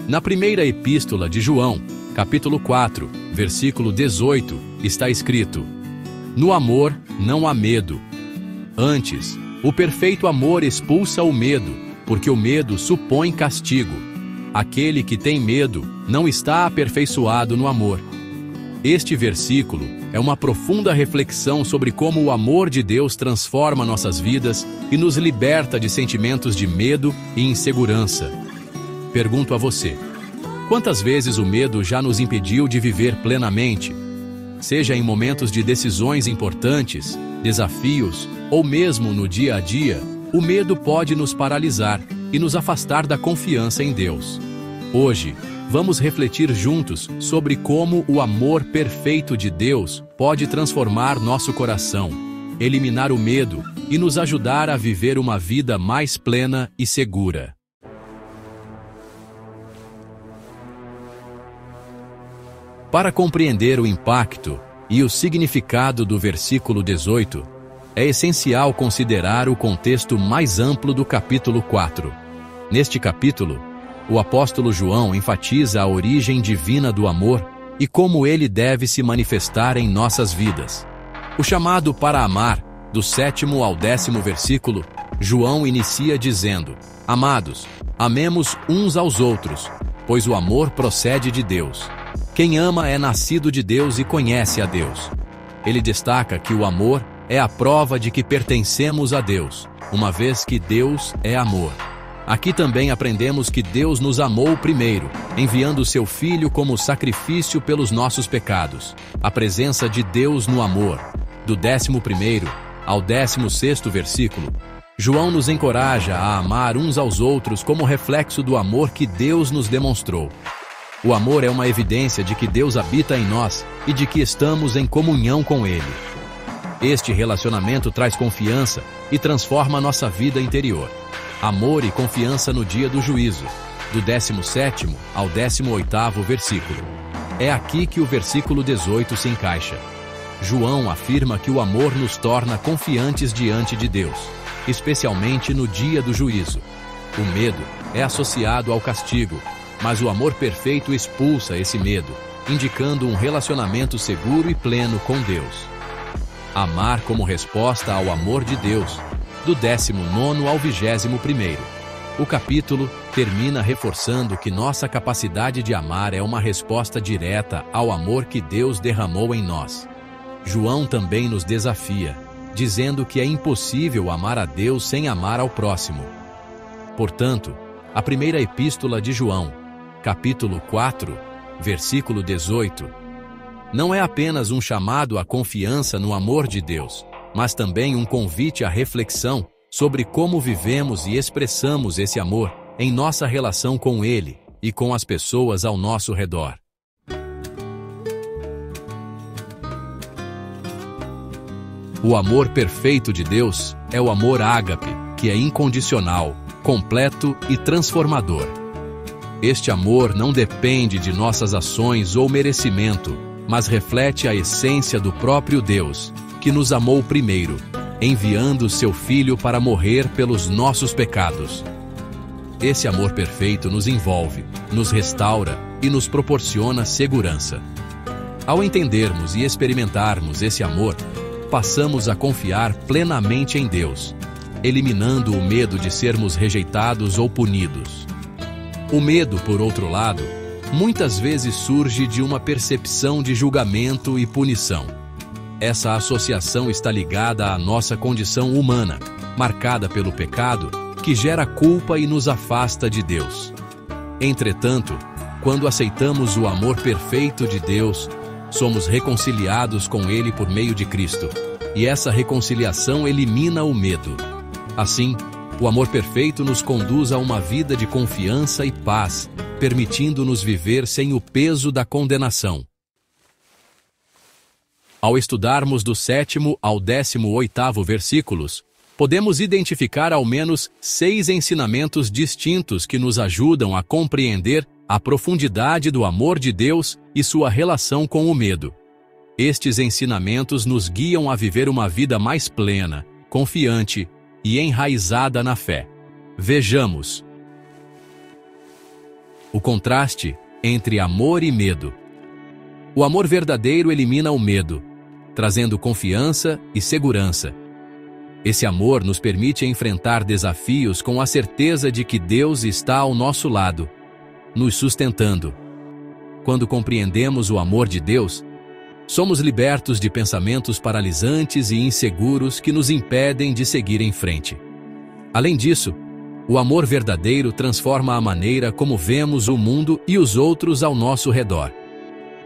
Na primeira epístola de João, capítulo 4, versículo 18, está escrito: No amor não há medo. Antes, o perfeito amor expulsa o medo, porque o medo supõe castigo. Aquele que tem medo não está aperfeiçoado no amor. Este versículo é uma profunda reflexão sobre como o amor de Deus transforma nossas vidas e nos liberta de sentimentos de medo e insegurança. Pergunto a você: quantas vezes o medo já nos impediu de viver plenamente? Seja em momentos de decisões importantes, desafios ou mesmo no dia a dia, o medo pode nos paralisar e nos afastar da confiança em Deus. Hoje, vamos refletir juntos sobre como o amor perfeito de Deus pode transformar nosso coração, eliminar o medo e nos ajudar a viver uma vida mais plena e segura. Para compreender o impacto e o significado do versículo 18, é essencial considerar o contexto mais amplo do capítulo 4. Neste capítulo, o apóstolo João enfatiza a origem divina do amor e como ele deve se manifestar em nossas vidas. O chamado para amar, do 7º ao 10º versículo, João inicia dizendo: Amados, amemos uns aos outros, pois o amor procede de Deus. Quem ama é nascido de Deus e conhece a Deus. Ele destaca que o amor é a prova de que pertencemos a Deus, uma vez que Deus é amor. Aqui também aprendemos que Deus nos amou primeiro, enviando seu Filho como sacrifício pelos nossos pecados. A presença de Deus no amor. Do 11º ao 16º versículo, João nos encoraja a amar uns aos outros como reflexo do amor que Deus nos demonstrou. O amor é uma evidência de que Deus habita em nós e de que estamos em comunhão com Ele. Este relacionamento traz confiança e transforma nossa vida interior. Amor e confiança no dia do juízo, do 17º ao 18º versículo. É aqui que o versículo 18 se encaixa. João afirma que o amor nos torna confiantes diante de Deus, especialmente no dia do juízo. O medo é associado ao castigo, mas o amor perfeito expulsa esse medo, indicando um relacionamento seguro e pleno com Deus. Amar como resposta ao amor de Deus, do 19º ao 21º. O capítulo termina reforçando que nossa capacidade de amar é uma resposta direta ao amor que Deus derramou em nós. João também nos desafia, dizendo que é impossível amar a Deus sem amar ao próximo. Portanto, a primeira epístola de João, capítulo 4, versículo 18, não é apenas um chamado à confiança no amor de Deus, mas também um convite à reflexão sobre como vivemos e expressamos esse amor em nossa relação com Ele e com as pessoas ao nosso redor. O amor perfeito de Deus é o amor ágape, que é incondicional, completo e transformador. Este amor não depende de nossas ações ou merecimento, mas reflete a essência do próprio Deus, que nos amou primeiro, enviando seu Filho para morrer pelos nossos pecados. Esse amor perfeito nos envolve, nos restaura e nos proporciona segurança. Ao entendermos e experimentarmos esse amor, passamos a confiar plenamente em Deus, eliminando o medo de sermos rejeitados ou punidos. O medo, por outro lado, muitas vezes surge de uma percepção de julgamento e punição. Essa associação está ligada à nossa condição humana, marcada pelo pecado, que gera culpa e nos afasta de Deus. Entretanto, quando aceitamos o amor perfeito de Deus, somos reconciliados com Ele por meio de Cristo, e essa reconciliação elimina o medo. Assim, o amor perfeito nos conduz a uma vida de confiança e paz, permitindo-nos viver sem o peso da condenação. Ao estudarmos do 7º ao 18º versículos, podemos identificar ao menos 6 ensinamentos distintos que nos ajudam a compreender a profundidade do amor de Deus e sua relação com o medo. Estes ensinamentos nos guiam a viver uma vida mais plena, confiante e enraizada na fé. Vejamos. O contraste entre amor e medo. O amor verdadeiro elimina o medo, trazendo confiança e segurança. Esse amor nos permite enfrentar desafios com a certeza de que Deus está ao nosso lado, nos sustentando. Quando compreendemos o amor de Deus, somos libertos de pensamentos paralisantes e inseguros que nos impedem de seguir em frente. Além disso, o amor verdadeiro transforma a maneira como vemos o mundo e os outros ao nosso redor.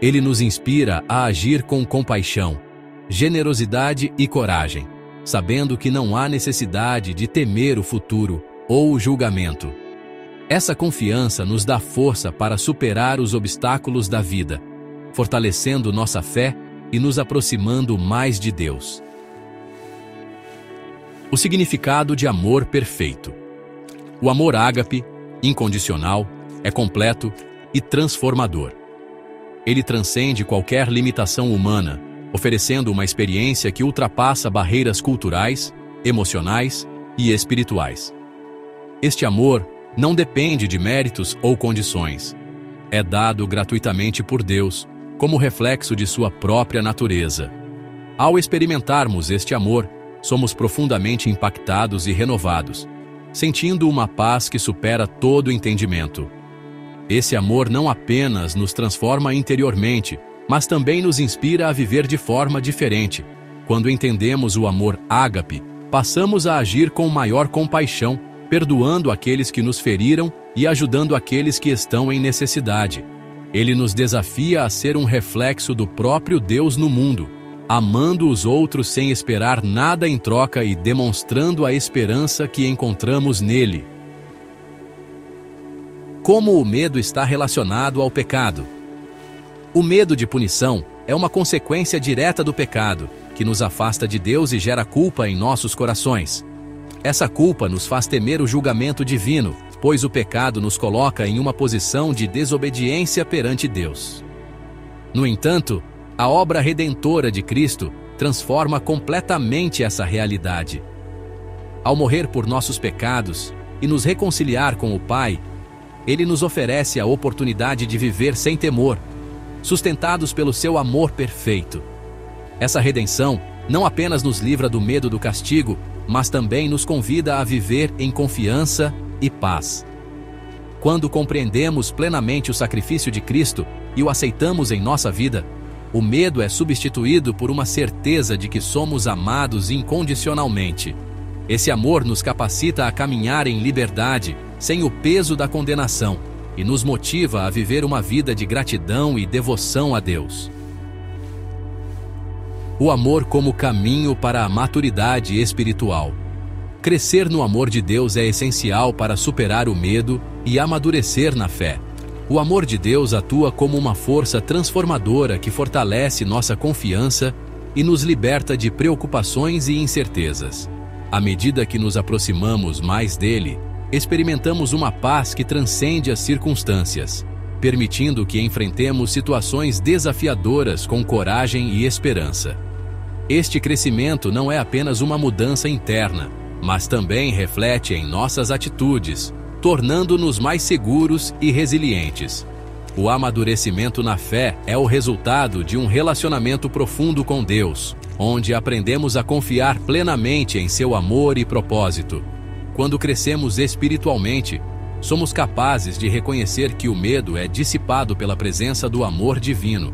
Ele nos inspira a agir com compaixão, generosidade e coragem, sabendo que não há necessidade de temer o futuro ou o julgamento. Essa confiança nos dá força para superar os obstáculos da vida, fortalecendo nossa fé e nos aproximando mais de Deus. O significado de amor perfeito. O amor ágape, incondicional, é completo e transformador. Ele transcende qualquer limitação humana, oferecendo uma experiência que ultrapassa barreiras culturais, emocionais e espirituais. Este amor não depende de méritos ou condições. É dado gratuitamente por Deus, como reflexo de sua própria natureza. Ao experimentarmos este amor, somos profundamente impactados e renovados, sentindo uma paz que supera todo entendimento. Esse amor não apenas nos transforma interiormente, mas também nos inspira a viver de forma diferente. Quando entendemos o amor ágape, passamos a agir com maior compaixão, perdoando aqueles que nos feriram e ajudando aqueles que estão em necessidade. Ele nos desafia a ser um reflexo do próprio Deus no mundo, amando os outros sem esperar nada em troca e demonstrando a esperança que encontramos nele. Como o medo está relacionado ao pecado? O medo de punição é uma consequência direta do pecado, que nos afasta de Deus e gera culpa em nossos corações. Essa culpa nos faz temer o julgamento divino, pois o pecado nos coloca em uma posição de desobediência perante Deus. No entanto, a obra redentora de Cristo transforma completamente essa realidade. Ao morrer por nossos pecados e nos reconciliar com o Pai, Ele nos oferece a oportunidade de viver sem temor, sustentados pelo seu amor perfeito. Essa redenção não apenas nos livra do medo do castigo, mas também nos convida a viver em confiança e paz. Quando compreendemos plenamente o sacrifício de Cristo e o aceitamos em nossa vida, o medo é substituído por uma certeza de que somos amados incondicionalmente. Esse amor nos capacita a caminhar em liberdade, sem o peso da condenação, e nos motiva a viver uma vida de gratidão e devoção a Deus. O amor como caminho para a maturidade espiritual. Crescer no amor de Deus é essencial para superar o medo e amadurecer na fé. O amor de Deus atua como uma força transformadora que fortalece nossa confiança e nos liberta de preocupações e incertezas. À medida que nos aproximamos mais dele, experimentamos uma paz que transcende as circunstâncias, permitindo que enfrentemos situações desafiadoras com coragem e esperança. Este crescimento não é apenas uma mudança interna, mas também reflete em nossas atitudes, tornando-nos mais seguros e resilientes. O amadurecimento na fé é o resultado de um relacionamento profundo com Deus, onde aprendemos a confiar plenamente em seu amor e propósito. Quando crescemos espiritualmente, somos capazes de reconhecer que o medo é dissipado pela presença do amor divino.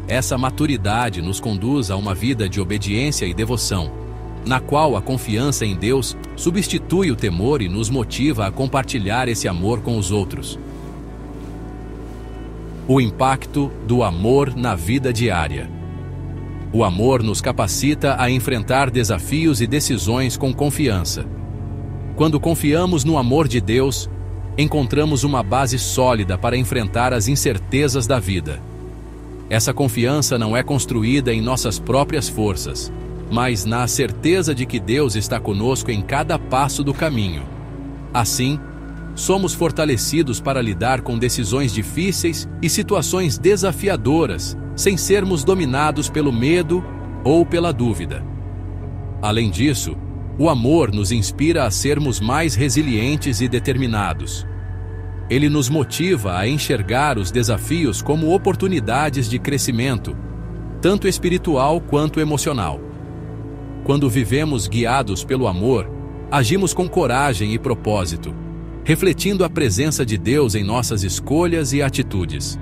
Essa maturidade nos conduz a uma vida de obediência e devoção, na qual a confiança em Deus substitui o temor e nos motiva a compartilhar esse amor com os outros. O impacto do amor na vida diária. O amor nos capacita a enfrentar desafios e decisões com confiança. Quando confiamos no amor de Deus, encontramos uma base sólida para enfrentar as incertezas da vida. Essa confiança não é construída em nossas próprias forças, mas na certeza de que Deus está conosco em cada passo do caminho. Assim, somos fortalecidos para lidar com decisões difíceis e situações desafiadoras, sem sermos dominados pelo medo ou pela dúvida. Além disso, o amor nos inspira a sermos mais resilientes e determinados. Ele nos motiva a enxergar os desafios como oportunidades de crescimento, tanto espiritual quanto emocional. Quando vivemos guiados pelo amor, agimos com coragem e propósito, refletindo a presença de Deus em nossas escolhas e atitudes.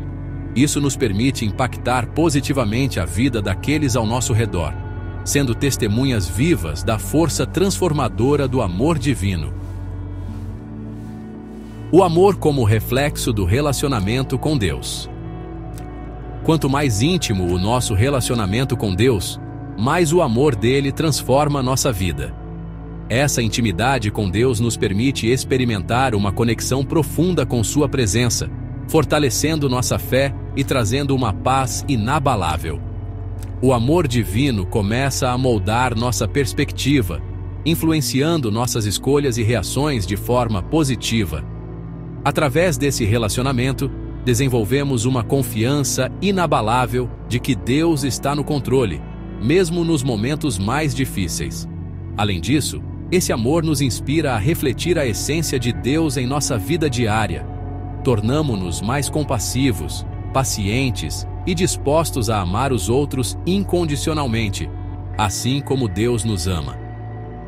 Isso nos permite impactar positivamente a vida daqueles ao nosso redor, sendo testemunhas vivas da força transformadora do amor divino. O amor como reflexo do relacionamento com Deus. Quanto mais íntimo o nosso relacionamento com Deus, mais o amor dele transforma nossa vida. Essa intimidade com Deus nos permite experimentar uma conexão profunda com sua presença, fortalecendo nossa fé e trazendo uma paz inabalável. O amor divino começa a moldar nossa perspectiva, influenciando nossas escolhas e reações de forma positiva. Através desse relacionamento, desenvolvemos uma confiança inabalável de que Deus está no controle, mesmo nos momentos mais difíceis. Além disso, esse amor nos inspira a refletir a essência de Deus em nossa vida diária. Tornamo-nos mais compassivos, pacientes e dispostos a amar os outros incondicionalmente, assim como Deus nos ama.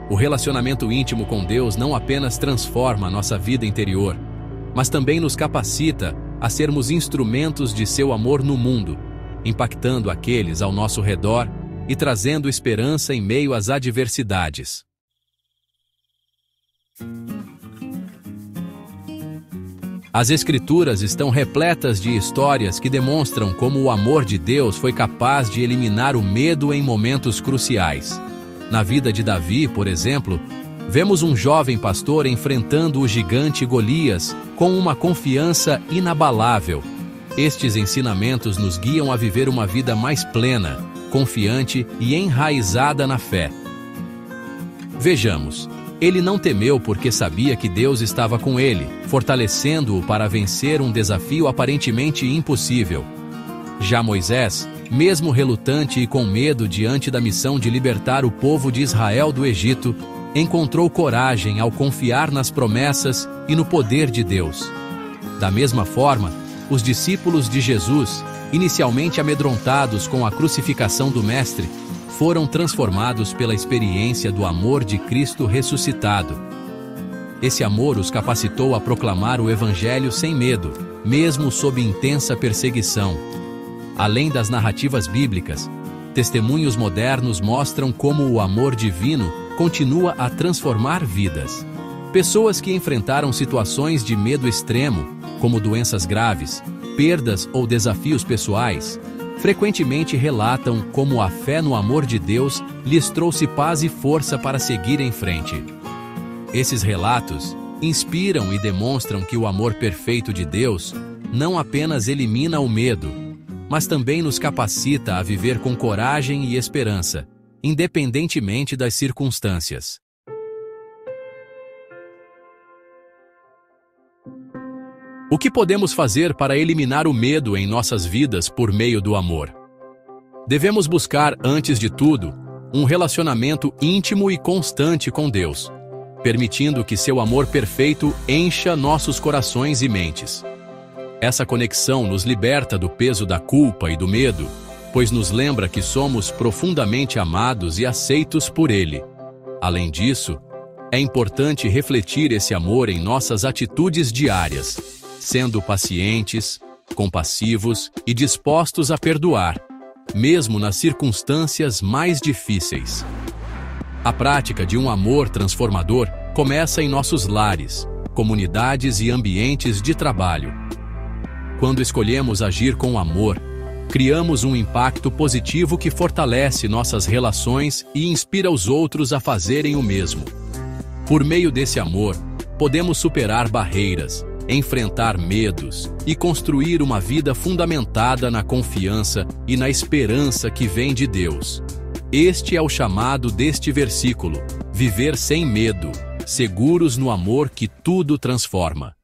O relacionamento íntimo com Deus não apenas transforma nossa vida interior, mas também nos capacita a sermos instrumentos de seu amor no mundo, impactando aqueles ao nosso redor e trazendo esperança em meio às adversidades. As Escrituras estão repletas de histórias que demonstram como o amor de Deus foi capaz de eliminar o medo em momentos cruciais. Na vida de Davi, por exemplo, vemos um jovem pastor enfrentando o gigante Golias com uma confiança inabalável. Estes ensinamentos nos guiam a viver uma vida mais plena, confiante e enraizada na fé. Vejamos, ele não temeu porque sabia que Deus estava com ele, fortalecendo-o para vencer um desafio aparentemente impossível. Já Moisés, mesmo relutante e com medo diante da missão de libertar o povo de Israel do Egito, encontrou coragem ao confiar nas promessas e no poder de Deus. Da mesma forma, os discípulos de Jesus, inicialmente amedrontados com a crucificação do Mestre, foram transformados pela experiência do amor de Cristo ressuscitado. Esse amor os capacitou a proclamar o Evangelho sem medo, mesmo sob intensa perseguição. Além das narrativas bíblicas, testemunhos modernos mostram como o amor divino continua a transformar vidas. Pessoas que enfrentaram situações de medo extremo, como doenças graves, perdas ou desafios pessoais, frequentemente relatam como a fé no amor de Deus lhes trouxe paz e força para seguir em frente. Esses relatos inspiram e demonstram que o amor perfeito de Deus não apenas elimina o medo, mas também nos capacita a viver com coragem e esperança, independentemente das circunstâncias. O que podemos fazer para eliminar o medo em nossas vidas por meio do amor? Devemos buscar, antes de tudo, um relacionamento íntimo e constante com Deus, permitindo que seu amor perfeito encha nossos corações e mentes. Essa conexão nos liberta do peso da culpa e do medo, pois nos lembra que somos profundamente amados e aceitos por Ele. Além disso, é importante refletir esse amor em nossas atitudes diárias, sendo pacientes, compassivos e dispostos a perdoar, mesmo nas circunstâncias mais difíceis. A prática de um amor transformador começa em nossos lares, comunidades e ambientes de trabalho. Quando escolhemos agir com amor, criamos um impacto positivo que fortalece nossas relações e inspira os outros a fazerem o mesmo. Por meio desse amor, podemos superar barreiras, enfrentar medos e construir uma vida fundamentada na confiança e na esperança que vem de Deus. Este é o chamado deste versículo: viver sem medo, seguros no amor que tudo transforma.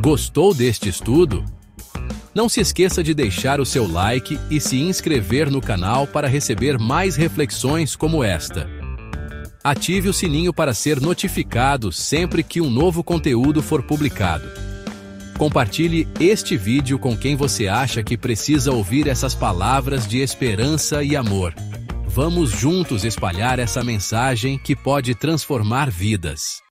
Gostou deste estudo? Não se esqueça de deixar o seu like e se inscrever no canal para receber mais reflexões como esta. Ative o sininho para ser notificado sempre que um novo conteúdo for publicado. Compartilhe este vídeo com quem você acha que precisa ouvir essas palavras de esperança e amor. Vamos juntos espalhar essa mensagem que pode transformar vidas.